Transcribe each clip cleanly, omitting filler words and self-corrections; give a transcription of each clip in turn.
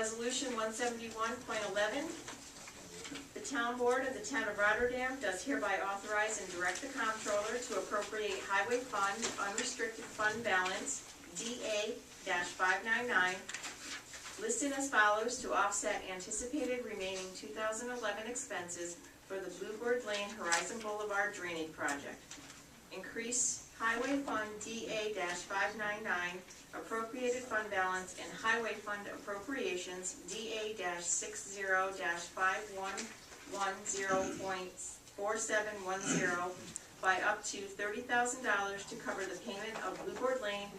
Resolution 171.11. The Town Board of the Town of Rotterdam does hereby authorize and direct the Comptroller to appropriate Highway Fund Unrestricted Fund Balance DA-599 listed as follows to offset anticipated remaining 2011 expenses for the Bluebird Lane Horizon Boulevard Drainage Project. Increase Highway Fund DA-599 appropriated fund balance and Highway Fund appropriations DA-60-5110.4710 by up to $30,000 to cover the payment of Bluebird Lane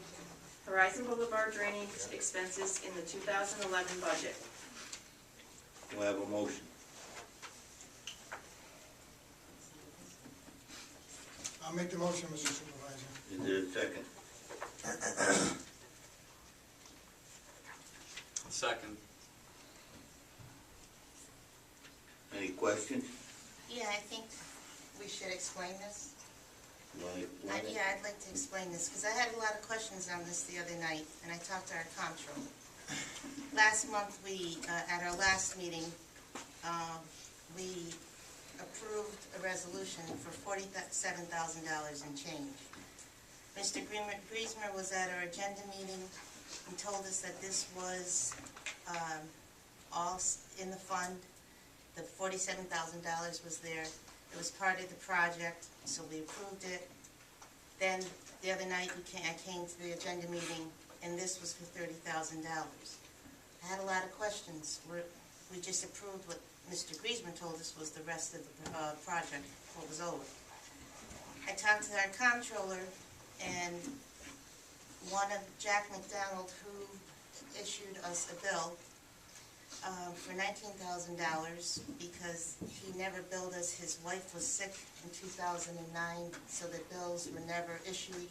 Horizon Boulevard drainage expenses in the 2011 budget. Do I have a motion? I'll make the motion, Mr. Supervisor. Is there a second? Second. Any questions? Yeah, I think we should explain this. You want to explain it? Yeah, I'd like to explain this, because I had a lot of questions on this the other night, and I talked to our comptroller. Last month, at our last meeting, we approved a resolution for $47,000 and change. Mr. Griesmer was at our agenda meeting and told us that this was all in the fund. The $47,000 was there. It was part of the project, so we approved it. Then the other night I came to the agenda meeting, and this was for $30,000. I had a lot of questions. We just approved what Mr. Griesman told us was the rest of the project, what was over. I talked to our comptroller, and Jack McDonald, who issued us a bill for $19,000 because he never billed us. His wife was sick in 2009, so the bills were never issued.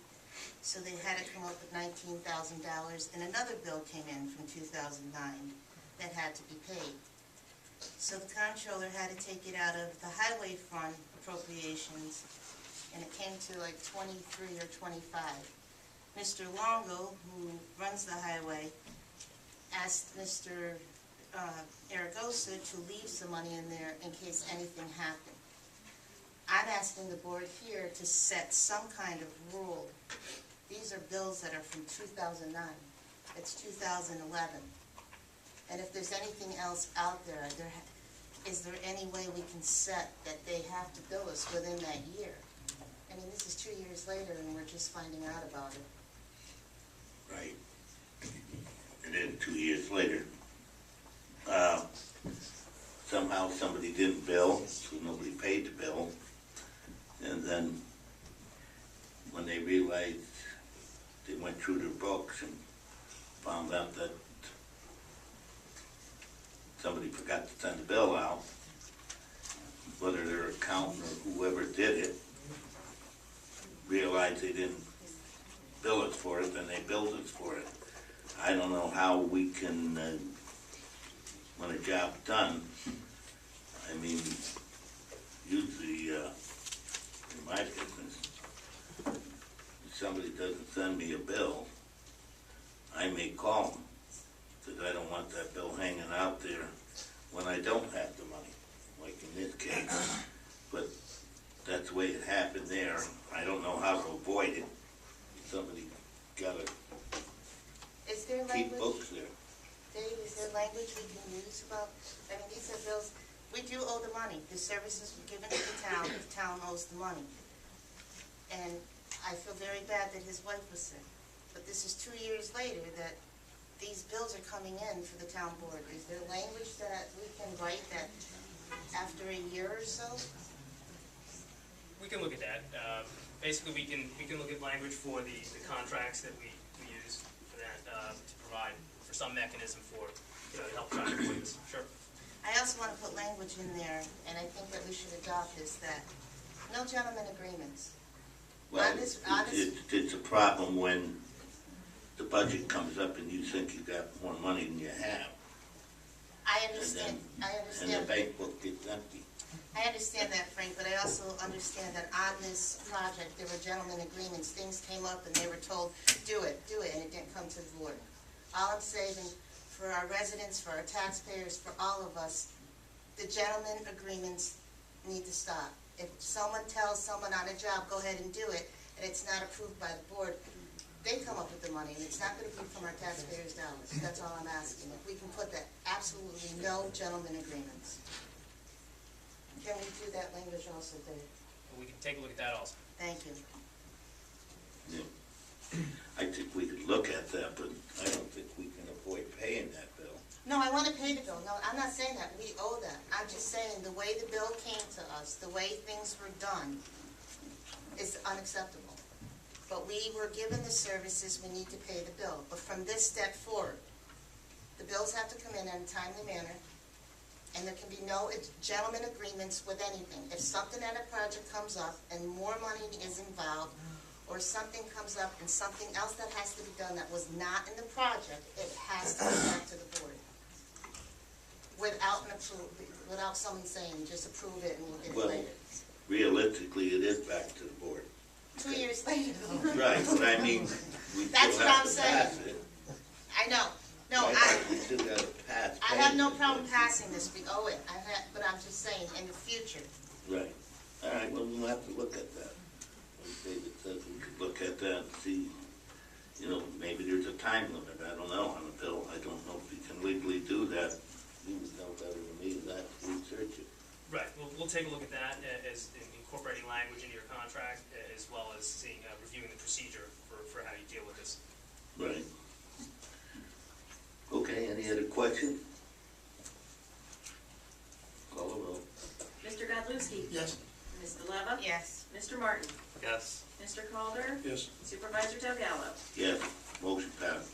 So they had to come up with $19,000, and another bill came in from 2009 that had to be paid. So the comptroller had to take it out of the highway fund appropriations, and it came to like 23 or 25. Mr. Longo, who runs the highway, asked Mr. Aragosa to leave some money in there in case anything happened. I'm asking the board here to set some kind of rule. These are bills that are from 2009. It's 2011. And if there's anything else out there, is there any way we can set that they have to bill us within that year? I mean, this is 2 years later and we're just finding out about it. Right. And then 2 years later, somehow somebody didn't bill, so nobody paid the bill. And then when they realized, they went through their books and found out that somebody forgot to send the bill out, whether their accountant or whoever did it realized they didn't bill us for it, then they billed us for it. I don't know how we can, when a job's done, I mean, usually in my business, if somebody doesn't send me a bill, I may call them, because I don't want that bill hanging out there when I don't have the money, like in this case. But that's the way it happened there. I don't know how to avoid it. Somebody gotta Is there keep language, books there. Dave, is there language we can use about, I mean, these are bills, we do owe the money. The services were given to the town owes the money. And I feel very bad that his wife was sick. But this is 2 years later that these bills are coming in for the town board. Is there language that we can write that after a year or so? We can look at that. Basically, we can look at language for the contracts that we use for that to provide for some mechanism for to help try to avoid this. Sure. I also want to put language in there, and I think that we should adopt this, that no gentleman agreements. Well, it's a problem when the budget comes up and you think you got more money than you have. I understand. And the bank book gets empty. I understand that, Frank, but I also understand that on this project, there were gentlemen agreements. Things came up and they were told, do it, and it didn't come to the board. All I'm saving for our residents, for our taxpayers, for all of us, the gentleman agreements need to stop. If someone tells someone on a job, go ahead and do it, and it's not approved by the board, they come up with the money, and it's not gonna be from our taxpayers' dollars. That's all I'm asking. If we can put that, absolutely no gentleman agreements. Can we do that language also, Dave? We can take a look at that also. Thank you. Yeah. I think we could look at that, but I don't think we can avoid paying that bill. No, I wanna pay the bill. No, I'm not saying that. We owe that. I'm just saying the way the bill came to us, the way things were done is unacceptable. But we were given the services, we need to pay the bill. But from this step forward, the bills have to come in a timely manner, and there can be no gentleman agreements with anything. If something at a project comes up and more money is involved, or something comes up and something else that has to be done that was not in the project, it has to go back to the board. Without an approval, without someone saying, just approve it and we'll get it Well, later. realistically, it is back to the board. 2 years later, though. Right, but I mean, we That's still what have I'm to pass saying. it. I know. No, Right? We still gotta pass. I have no payment. problem passing this, we owe it, but I'm just saying, in the future, Right. All right, well, we'll have to look at that. Like David said, we could look at that and see, you know, maybe there's a time limit, I don't know, on the bill. I don't know if we can legally do that. You would know better than me, that, research it. Right, we'll take a look at that as in incorporating language into your contract, as well as seeing, reviewing the procedure for how you deal with this. Right. Okay, any other questions? Call the roll. Mr. Godlewski? Yes. Ms. DeLeva? yes. Mr. Martin? Yes. Mr. Calder? Yes. Supervisor Delgado? Yes, motion passed.